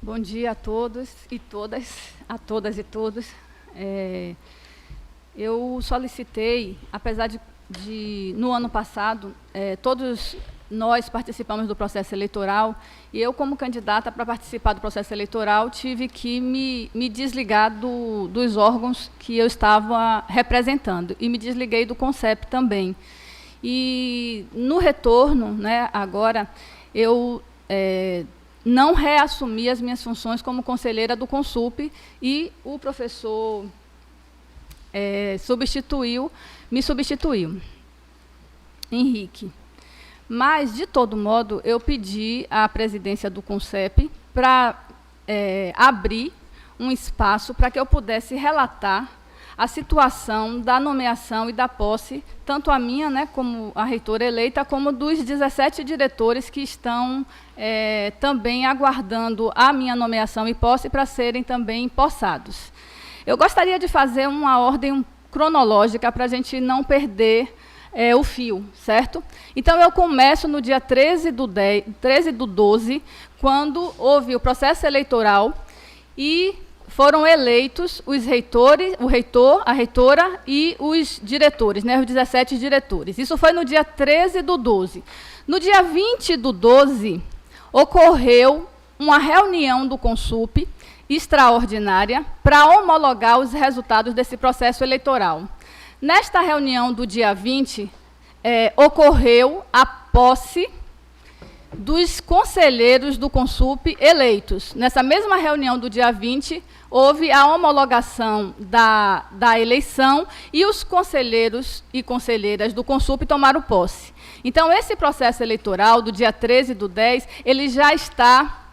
Bom dia a todos e todas, a todas e todos. Eu solicitei, apesar de no ano passado, todos nós participamos do processo eleitoral, e eu, como candidata para participar do processo eleitoral, tive que me desligar dos órgãos que eu estava representando, e me desliguei do CONCEP também. E, no retorno, agora, eu não reassumi as minhas funções como conselheira do CONSUP, e o professor me substituiu, Henrique. Mas, de todo modo, eu pedi à presidência do CONCEP para abrir um espaço para que eu pudesse relatar a situação da nomeação e da posse, tanto a minha, como a reitora eleita, como dos 17 diretores que estão também aguardando a minha nomeação e posse para serem também possados. Eu gostaria de fazer uma ordem cronológica para a gente não perder o fio, certo? Então, eu começo no dia 13 do 12, quando houve o processo eleitoral e foram eleitos os reitores, o reitor, a reitora e os diretores, os 17 diretores. Isso foi no dia 13 do 12. No dia 20 do 12, ocorreu uma reunião do CONSUP extraordinária para homologar os resultados desse processo eleitoral. Nesta reunião do dia 20, ocorreu a posse dos conselheiros do CONSUP eleitos. Nessa mesma reunião do dia 20, houve a homologação da eleição e os conselheiros e conselheiras do CONSUP tomaram posse. Então, esse processo eleitoral do dia 13 do 10, ele já está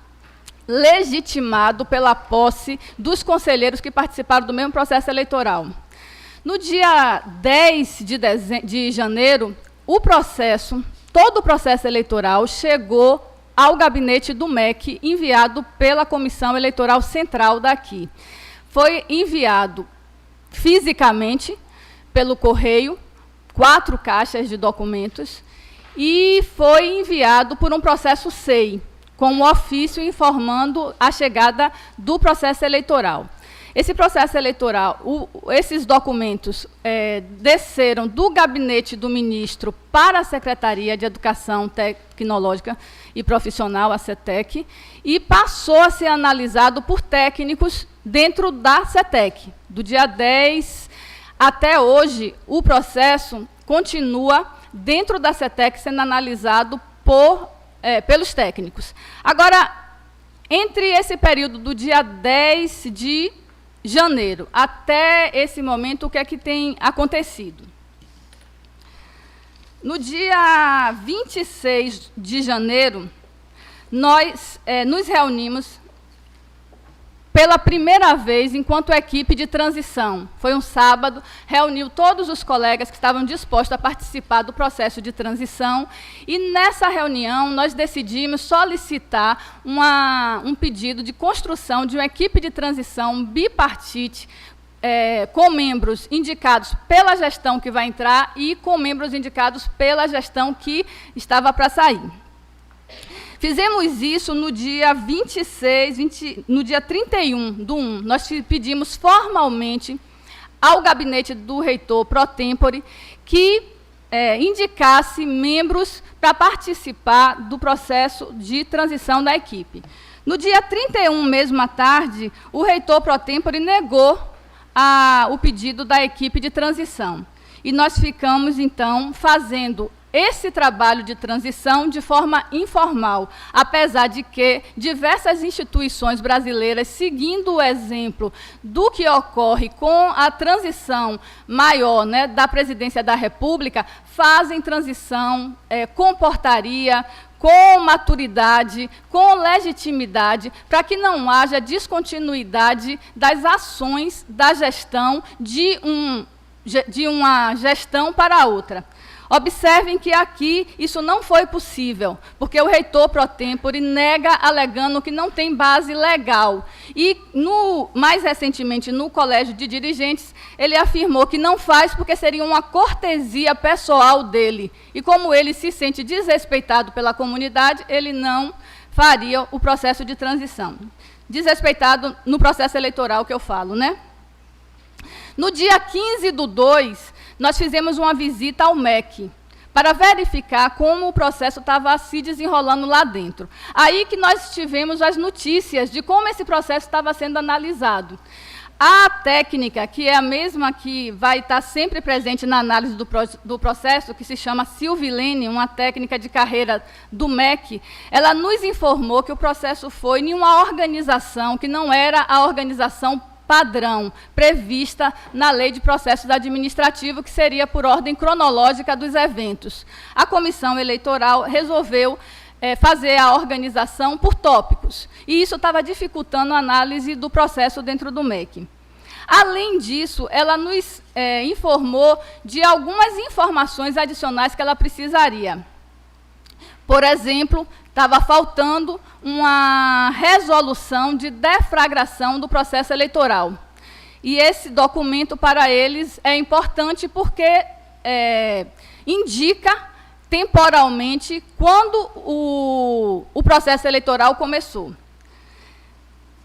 legitimado pela posse dos conselheiros que participaram do mesmo processo eleitoral. No dia 10 de janeiro, todo o processo eleitoral chegou ao gabinete do MEC, enviado pela Comissão Eleitoral Central daqui. Foi enviado fisicamente pelo correio, 4 caixas de documentos, e foi enviado por um processo SEI, com um ofício informando a chegada do processo eleitoral. Esse processo eleitoral, esses documentos desceram do gabinete do ministro para a Secretaria de Educação Tecnológica e Profissional, a CETEC, e passou a ser analisado por técnicos dentro da CETEC. Do dia 10 até hoje, o processo continua dentro da CETEC sendo analisado pelos técnicos. Agora, entre esse período do dia 10 de janeiro até esse momento, o que é que tem acontecido? No dia 26 de janeiro, nós nos reunimos pela primeira vez enquanto equipe de transição. Foi um sábado, reuniu todos os colegas que estavam dispostos a participar do processo de transição, e nessa reunião nós decidimos solicitar um pedido de construção de uma equipe de transição bipartite, com membros indicados pela gestão que vai entrar e com membros indicados pela gestão que estava para sair. Fizemos isso no dia no dia 31 do 1. Nós pedimos formalmente ao gabinete do reitor pro tempore que indicasse membros para participar do processo de transição da equipe. No dia 31, mesmo à tarde, o reitor pro tempore negou o pedido da equipe de transição. E nós ficamos, então, fazendo esse trabalho de transição de forma informal, apesar de que diversas instituições brasileiras, seguindo o exemplo do que ocorre com a transição maior, da presidência da República, fazem transição com portaria, com maturidade, com legitimidade, para que não haja descontinuidade das ações da gestão de uma gestão para a outra. Observem que aqui isso não foi possível, porque o reitor pro tempore nega, alegando que não tem base legal. E, mais recentemente, no Colégio de Dirigentes, ele afirmou que não faz porque seria uma cortesia pessoal dele. E como ele se sente desrespeitado pela comunidade, ele não faria o processo de transição. Desrespeitado no processo eleitoral que eu falo, né? No dia 15/2, nós fizemos uma visita ao MEC, para verificar como o processo estava se desenrolando lá dentro. Aí que nós tivemos as notícias de como esse processo estava sendo analisado. A técnica, que é a mesma que vai estar sempre presente na análise do processo, que se chama Silvilene, uma técnica de carreira do MEC, ela nos informou que o processo foi em uma organização que não era a organização padrão prevista na Lei de Processos Administrativos, que seria por ordem cronológica dos eventos. A comissão eleitoral resolveu fazer a organização por tópicos, e isso estava dificultando a análise do processo dentro do MEC. Além disso, ela nos informou de algumas informações adicionais que ela precisaria. Por exemplo, estava faltando uma resolução de deflagração do processo eleitoral. E esse documento, para eles, é importante porque indica temporalmente quando o processo eleitoral começou.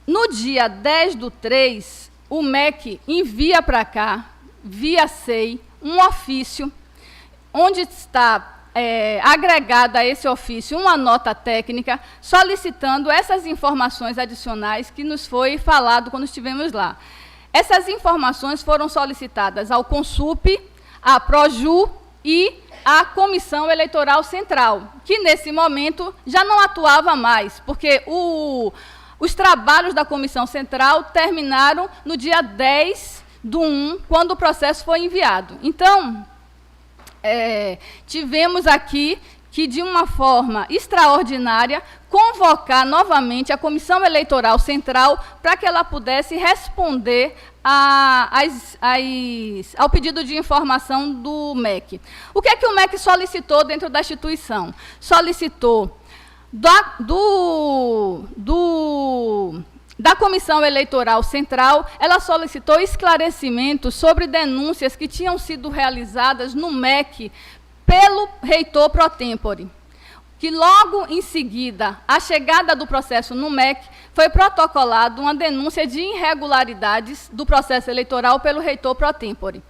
No dia 10/3, o MEC envia para cá, via SEI, um ofício, onde está agregada a esse ofício uma nota técnica, solicitando essas informações adicionais que nos foi falado quando estivemos lá. Essas informações foram solicitadas ao Consup, à Proju e à Comissão Eleitoral Central, que nesse momento já não atuava mais, porque os trabalhos da Comissão Central terminaram no dia 10/1, quando o processo foi enviado. Então, tivemos aqui que, de uma forma extraordinária, convocar novamente a Comissão Eleitoral Central para que ela pudesse responder ao pedido de informação do MEC. O que é que o MEC solicitou dentro da instituição? Solicitou da Comissão Eleitoral Central, ela solicitou esclarecimentos sobre denúncias que tinham sido realizadas no MEC pelo reitor pro tempore, que logo em seguida, à chegada do processo no MEC, foi protocolado uma denúncia de irregularidades do processo eleitoral pelo reitor pro tempore.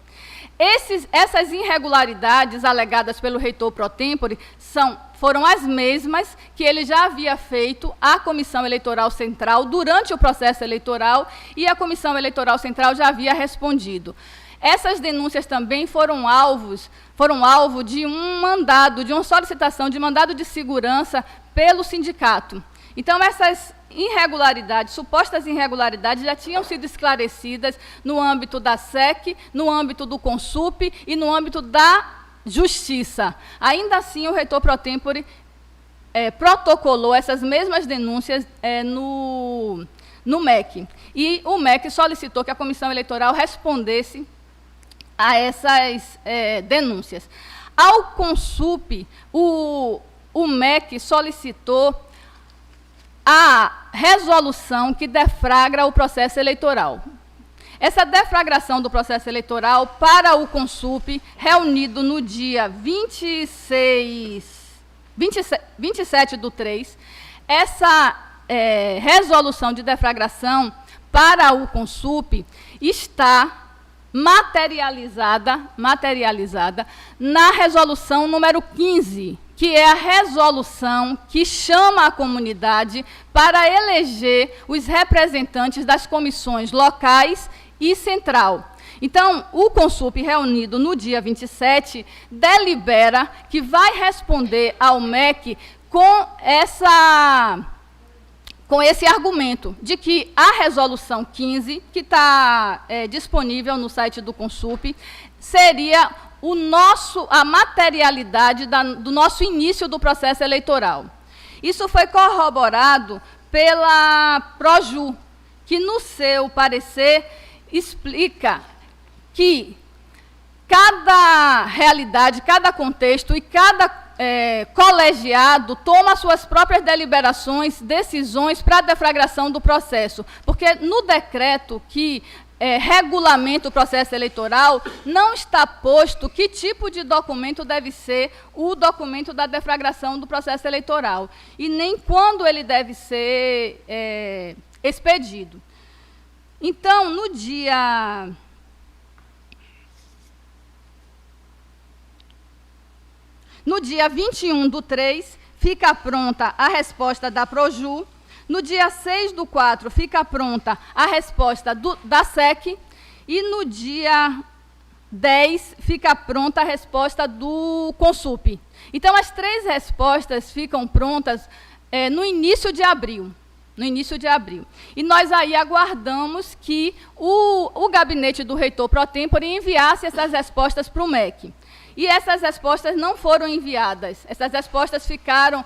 Essas irregularidades alegadas pelo reitor pro tempore foram as mesmas que ele já havia feito à Comissão Eleitoral Central durante o processo eleitoral, e a Comissão Eleitoral Central já havia respondido. Essas denúncias também foram alvo de um mandado, de uma solicitação de mandado de segurança pelo sindicato. Então, essas irregularidades, supostas irregularidades, já tinham sido esclarecidas no âmbito da SEC, no âmbito do Consup e no âmbito da Justiça. Ainda assim, o reitor pro tempore protocolou essas mesmas denúncias no MEC. E o MEC solicitou que a Comissão Eleitoral respondesse a essas denúncias. Ao Consup, o MEC solicitou a resolução que deflagra o processo eleitoral. Essa deflagração do processo eleitoral para o Consup, reunido no dia 27/3, essa resolução de deflagração para o Consup está materializada na resolução número 15, que é a resolução que chama a comunidade para eleger os representantes das comissões locais e central. Então, o Consup, reunido no dia 27, delibera que vai responder ao MEC com esse argumento de que a resolução 15, que está disponível no site do Consup, seria a materialidade do nosso início do processo eleitoral. Isso foi corroborado pela Proju, que, no seu parecer, explica que cada realidade, cada contexto e cada colegiado toma suas próprias deliberações, decisões para a deflagração do processo, porque no decreto que regulamenta o processo eleitoral, não está posto que tipo de documento deve ser o documento da deflagração do processo eleitoral, e nem quando ele deve ser expedido. Então, no dia 21/3, fica pronta a resposta da Proju. No dia 6/4, fica pronta a resposta da SEC. E no dia 10, fica pronta a resposta do Consup. Então, as 3 respostas ficam prontas no início de abril. E nós aí aguardamos que o gabinete do reitor pro tempore enviasse essas respostas para o MEC. E essas respostas não foram enviadas. Essas respostas ficaram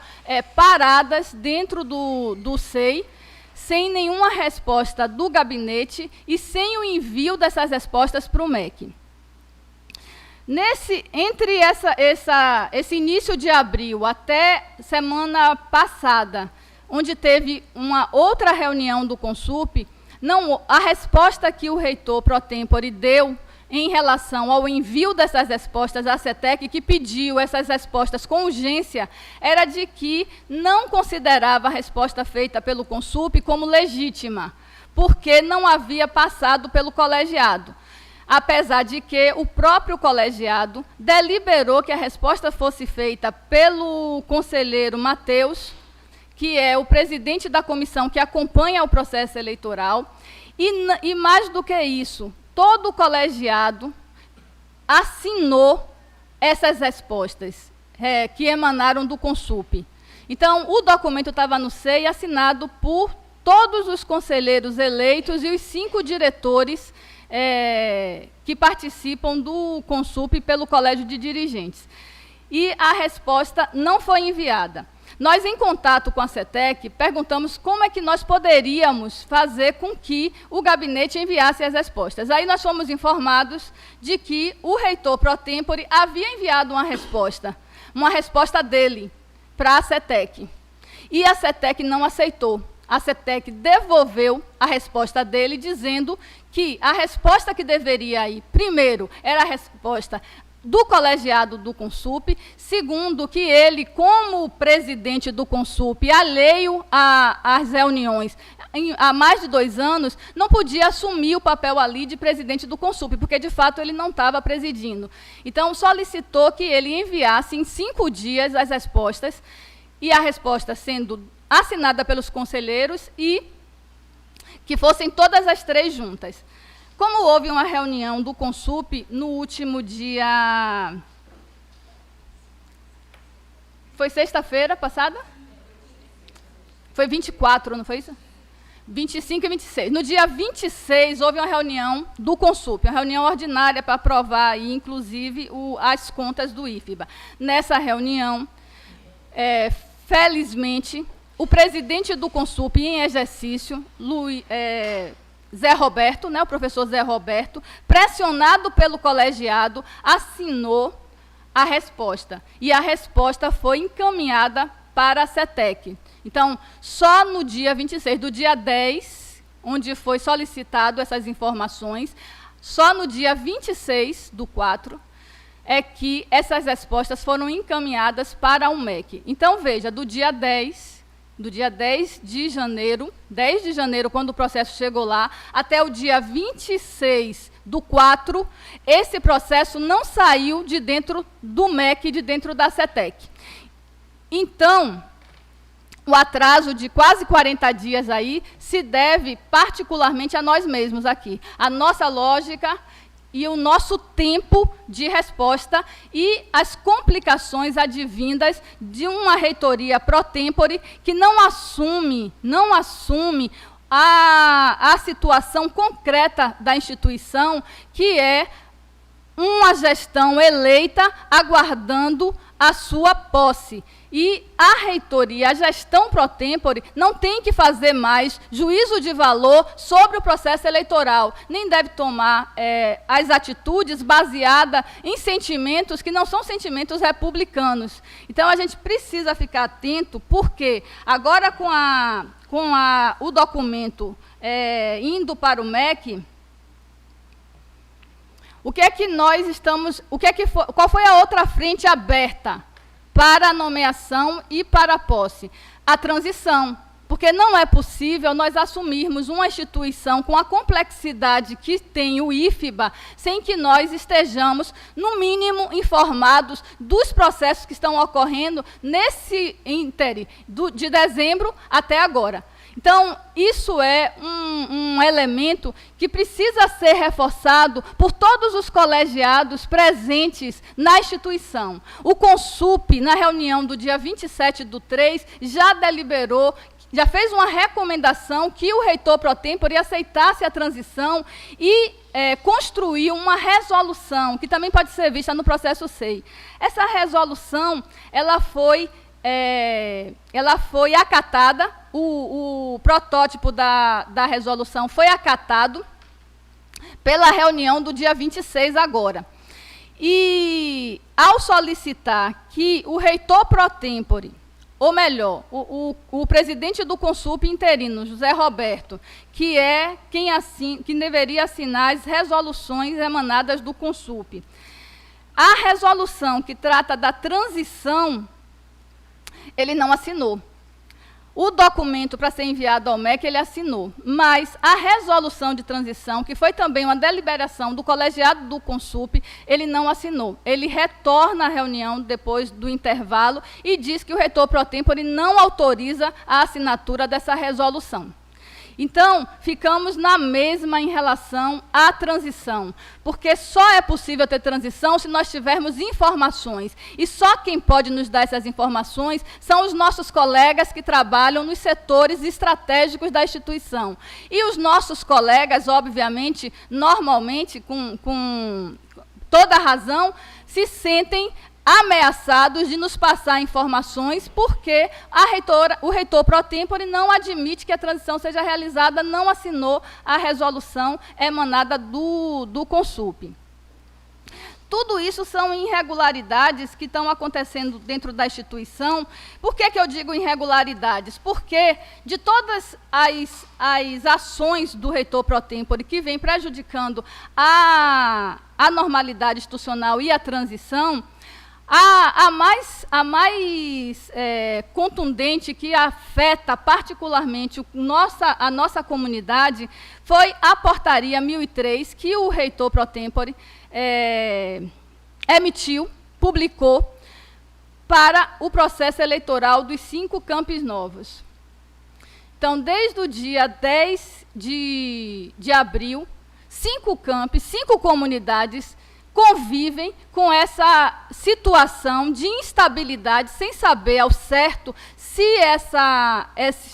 paradas dentro do SEI, sem nenhuma resposta do gabinete e sem o envio dessas respostas para o MEC. Entre esse início de abril até semana passada, onde teve uma outra reunião do Consup, a resposta que o reitor pro tempore deu em relação ao envio dessas respostas à CETEC, que pediu essas respostas com urgência, era de que não considerava a resposta feita pelo Consup como legítima, porque não havia passado pelo colegiado. Apesar de que o próprio colegiado deliberou que a resposta fosse feita pelo conselheiro Matheus, que é o presidente da comissão que acompanha o processo eleitoral, e mais do que isso, todo o colegiado assinou essas respostas que emanaram do Consup. Então, o documento estava no SEI, assinado por todos os conselheiros eleitos e os 5 diretores que participam do Consup pelo Colégio de Dirigentes. E a resposta não foi enviada. Nós, em contato com a CETEC, perguntamos como é que nós poderíamos fazer com que o gabinete enviasse as respostas. Aí nós fomos informados de que o reitor pro tempore havia enviado uma resposta dele para a CETEC. E a CETEC não aceitou. A CETEC devolveu a resposta dele, dizendo que a resposta que deveria ir, primeiro, era a resposta do colegiado do Consup, segundo, que ele, como presidente do Consup, alheio às reuniões há mais de 2 anos, não podia assumir o papel ali de presidente do Consup, porque, de fato, ele não estava presidindo. Então, solicitou que ele enviasse em 5 dias as respostas, e a resposta sendo assinada pelos conselheiros e que fossem todas as 3 juntas. Como houve uma reunião do Consup no último dia... Foi sexta-feira passada? Foi 24, não foi isso? 25 e 26. No dia 26, houve uma reunião do Consup, uma reunião ordinária para aprovar, aí, inclusive, as contas do IFBA. Nessa reunião, felizmente, o presidente do Consup, em exercício, Zé Roberto, o professor Zé Roberto, pressionado pelo colegiado, assinou a resposta. E a resposta foi encaminhada para a CETEC. Então, só no dia 26, do dia 10, onde foi solicitado essas informações, só no dia 26/4, é que essas respostas foram encaminhadas para o MEC. Então, veja, do dia 10 de janeiro, 10 de janeiro, quando o processo chegou lá, até o dia 26/4, esse processo não saiu de dentro do MEC, de dentro da CETEC. Então, o atraso de quase 40 dias aí se deve particularmente a nós mesmos aqui. A nossa lógica e o nosso tempo de resposta e as complicações advindas de uma reitoria pro tempore que não assume a situação concreta da instituição, que é uma gestão eleita aguardando a sua posse. E a reitoria, a gestão pro tempore, não tem que fazer mais juízo de valor sobre o processo eleitoral, nem deve tomar as atitudes baseadas em sentimentos que não são sentimentos republicanos. Então, a gente precisa ficar atento, porque agora com o documento indo para o MEC, O que é que nós estamos, qual foi a outra frente aberta para a nomeação e para a posse? A transição. Porque não é possível nós assumirmos uma instituição com a complexidade que tem o IFBA, sem que nós estejamos, no mínimo, informados dos processos que estão ocorrendo nesse íntere, de dezembro até agora. Então, isso é um elemento que precisa ser reforçado por todos os colegiados presentes na instituição. O CONSUP, na reunião do dia 27/3, já deliberou, já fez uma recomendação que o reitor pro tempore aceitasse a transição e construiu uma resolução, que também pode ser vista no processo SEI. Essa resolução, ela foi acatada, o protótipo da resolução foi acatado pela reunião do dia 26 agora. E, ao solicitar que o reitor pro tempore, ou melhor, o presidente do CONSUP interino, José Roberto, que é quem deveria assinar as resoluções emanadas do CONSUP. A resolução que trata da transição, ele não assinou. O documento para ser enviado ao MEC, ele assinou. Mas a resolução de transição, que foi também uma deliberação do colegiado do CONSUP, ele não assinou. Ele retorna à reunião depois do intervalo e diz que o reitor pro tempore não autoriza a assinatura dessa resolução. Então, ficamos na mesma em relação à transição, porque só é possível ter transição se nós tivermos informações. E só quem pode nos dar essas informações são os nossos colegas que trabalham nos setores estratégicos da instituição. E os nossos colegas, obviamente, normalmente, com toda a razão, se sentem ameaçados de nos passar informações, porque o reitor pro tempore não admite que a transição seja realizada, não assinou a resolução emanada do CONSUP. Tudo isso são irregularidades que estão acontecendo dentro da instituição. Por que eu digo irregularidades? Porque de todas as ações do reitor pro tempore que vem prejudicando a normalidade institucional e a transição, a mais contundente, que afeta particularmente a nossa comunidade, foi a portaria 1003, que o reitor pro tempore publicou, para o processo eleitoral dos 5 campos novos. Então, desde o dia 10 de abril, 5 campos, 5 comunidades convivem com essa situação de instabilidade, sem saber ao certo se esse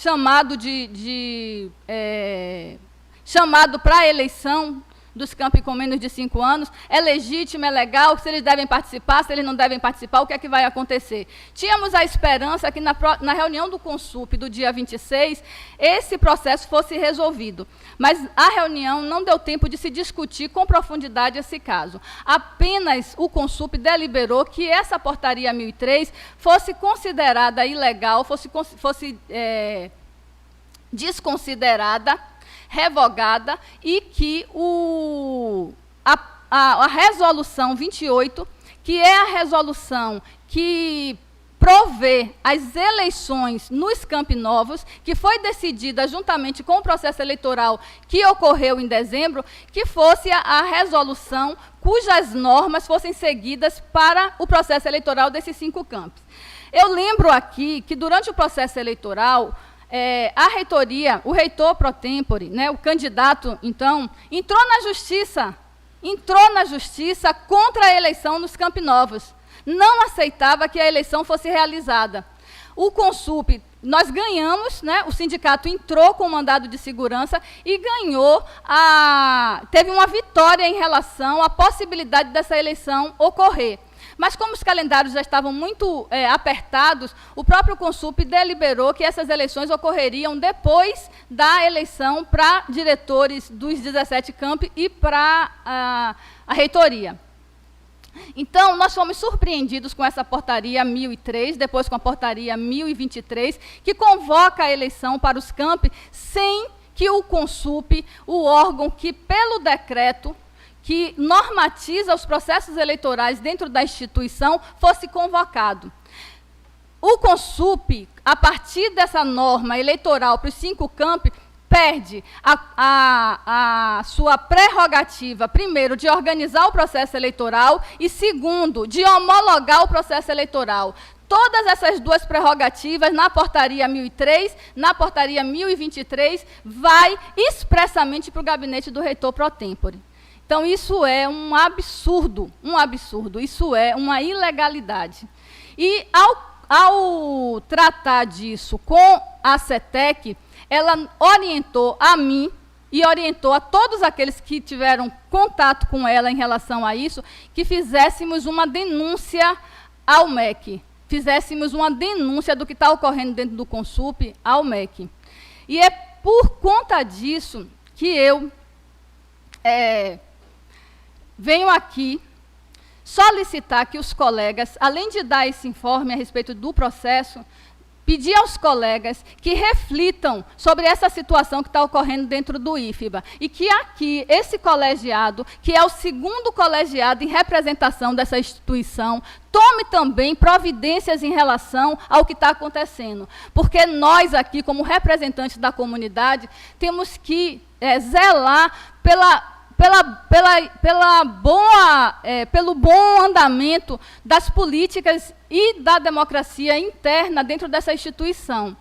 chamado para a eleição dos campi com menos de 5 anos é legítimo, é legal, se eles devem participar, se eles não devem participar, o que é que vai acontecer? Tínhamos a esperança que na reunião do CONSUP do dia 26, esse processo fosse resolvido, mas a reunião não deu tempo de se discutir com profundidade esse caso. Apenas o CONSUP deliberou que essa portaria 1003 fosse considerada ilegal, fosse desconsiderada, revogada, e que a resolução 28, que é a resolução que provê as eleições nos Campi Novos, que foi decidida juntamente com o processo eleitoral que ocorreu em dezembro, que fosse a resolução cujas normas fossem seguidas para o processo eleitoral desses 5 campos. Eu lembro aqui que, durante o processo eleitoral, a reitoria, o reitor pro tempore, né, o candidato, então, entrou na justiça contra a eleição nos Campi Novos. Não aceitava que a eleição fosse realizada. O CONSUP, nós ganhamos, né, o sindicato entrou com o mandado de segurança e ganhou, teve uma vitória em relação à possibilidade dessa eleição ocorrer. Mas, como os calendários já estavam muito apertados, o próprio CONSUP deliberou que essas eleições ocorreriam depois da eleição para diretores dos 17 campi e para a reitoria. Então, nós fomos surpreendidos com essa portaria 1003, depois com a portaria 1023, que convoca a eleição para os campi sem que o CONSUP, o órgão que, pelo decreto que normatiza os processos eleitorais dentro da instituição fosse convocado. O CONSUP, a partir dessa norma eleitoral para os 5 campi, perde a sua prerrogativa, primeiro, de organizar o processo eleitoral e, segundo, de homologar o processo eleitoral. Todas essas duas prerrogativas, na portaria 1003, na portaria 1023, vai expressamente para o gabinete do reitor pro tempore. Então, isso é um absurdo, isso é uma ilegalidade. E, ao tratar disso com a CETEC, ela orientou a mim e orientou a todos aqueles que tiveram contato com ela em relação a isso, que fizéssemos uma denúncia ao MEC, fizéssemos uma denúncia do que está ocorrendo dentro do CONSUP ao MEC. E é por conta disso que eu venho aqui solicitar que os colegas, além de dar esse informe a respeito do processo, pedir aos colegas que reflitam sobre essa situação que está ocorrendo dentro do IFBA e que aqui, esse colegiado, que é o 2º colegiado em representação dessa instituição, tome também providências em relação ao que está acontecendo. Porque nós aqui, como representantes da comunidade, temos que zelar pelo bom andamento das políticas e da democracia interna dentro dessa instituição.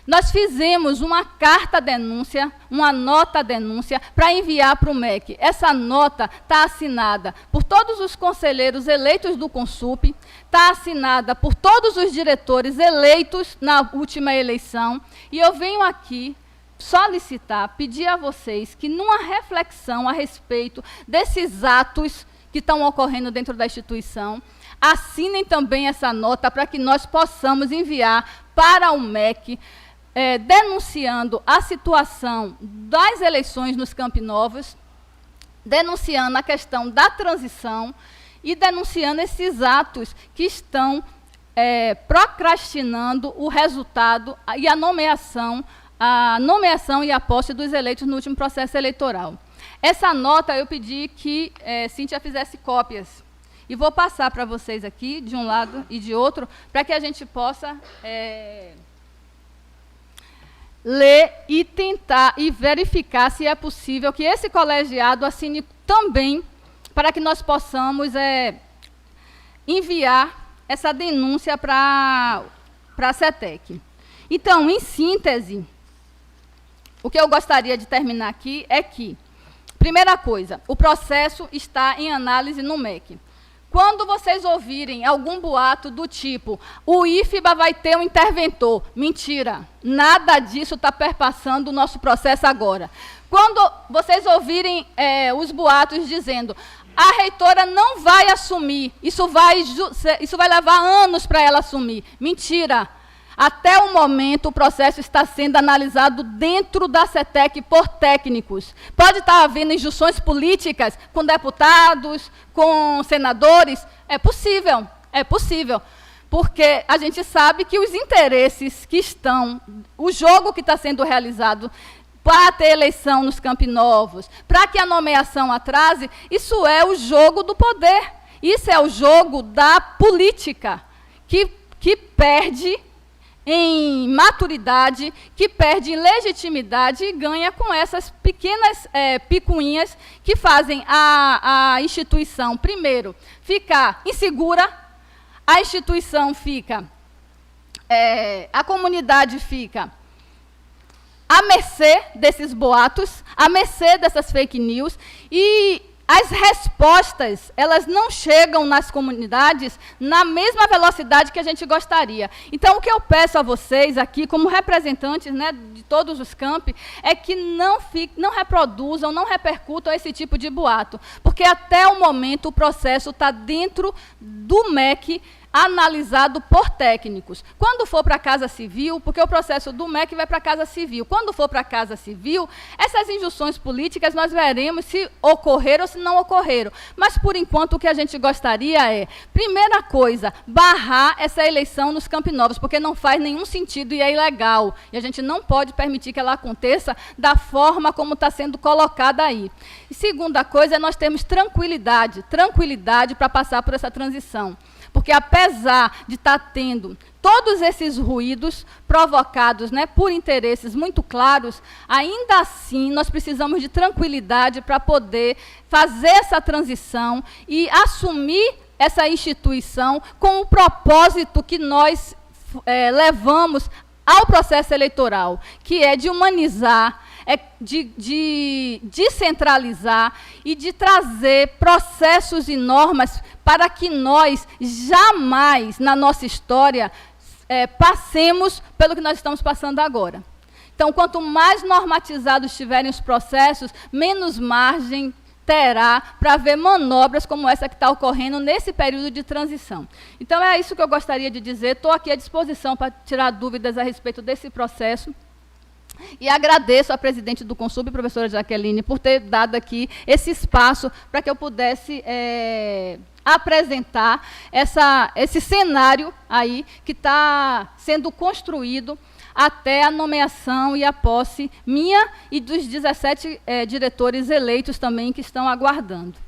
Nós fizemos uma carta-denúncia, uma nota-denúncia, para enviar para o MEC. Essa nota está assinada por todos os conselheiros eleitos do CONSUP, está assinada por todos os diretores eleitos na última eleição, e eu venho aqui solicitar, pedir a vocês que, numa reflexão a respeito desses atos que estão ocorrendo dentro da instituição, assinem também essa nota para que nós possamos enviar para o MEC, denunciando a situação das eleições nos Campi Novos, denunciando a questão da transição e denunciando esses atos que estão procrastinando o resultado e a nomeação e a posse dos eleitos no último processo eleitoral. Essa nota eu pedi que Cíntia fizesse cópias. E vou passar para vocês aqui, de um lado e de outro, para que a gente possa ler e tentar e verificar se é possível que esse colegiado assine também, para que nós possamos enviar essa denúncia para a CETEC. Então, em síntese, o que eu gostaria de terminar aqui é que, primeira coisa, o processo está em análise no MEC. Quando vocês ouvirem algum boato do tipo, o IFBA vai ter um interventor, mentira, nada disso está perpassando o nosso processo agora. Quando vocês ouvirem os boatos dizendo, a reitora não vai assumir, isso vai levar anos para ela assumir, mentira. Até o momento, o processo está sendo analisado dentro da CETEC por técnicos. Pode estar havendo injunções políticas com deputados, com senadores? É possível, porque a gente sabe que os interesses que estão, o jogo que está sendo realizado para ter eleição nos Campi Novos, para que a nomeação atrase, isso é o jogo do poder, isso é o jogo da política, que perde em maturidade, que perde em legitimidade e ganha com essas pequenas picuinhas que fazem a instituição, primeiro, ficar insegura, a instituição fica, a comunidade fica à mercê desses boatos, à mercê dessas fake news, e as respostas, elas não chegam nas comunidades na mesma velocidade que a gente gostaria. Então, o que eu peço a vocês aqui, como representantes, né, de todos os campi, é que não reproduzam, não repercutam esse tipo de boato, porque até o momento o processo está dentro do MEC, analisado por técnicos. Quando for para a Casa Civil, porque o processo do MEC vai para a Casa Civil, quando for para a Casa Civil, essas injunções políticas nós veremos se ocorreram ou se não ocorreram. Mas, por enquanto, o que a gente gostaria é, primeira coisa, barrar essa eleição nos Campi Novos, porque não faz nenhum sentido e é ilegal. E a gente não pode permitir que ela aconteça da forma como está sendo colocada aí. E segunda coisa é nós termos tranquilidade para passar por essa transição. Porque, apesar de estar tendo todos esses ruídos provocados, né, por interesses muito claros, ainda assim nós precisamos de tranquilidade para poder fazer essa transição e assumir essa instituição com o propósito que nós levamos ao processo eleitoral, que é de humanizar, de descentralizar e de trazer processos e normas para que nós jamais, na nossa história, passemos pelo que nós estamos passando agora. Então, quanto mais normatizados estiverem os processos, menos margem terá para haver manobras como essa que está ocorrendo nesse período de transição. Então, é isso que eu gostaria de dizer. Estou aqui à disposição para tirar dúvidas a respeito desse processo. E agradeço à presidente do Consub, professora Jaqueline, por ter dado aqui esse espaço para que eu pudesse apresentar esse cenário aí que está sendo construído até a nomeação e a posse minha e dos 17 diretores eleitos também que estão aguardando.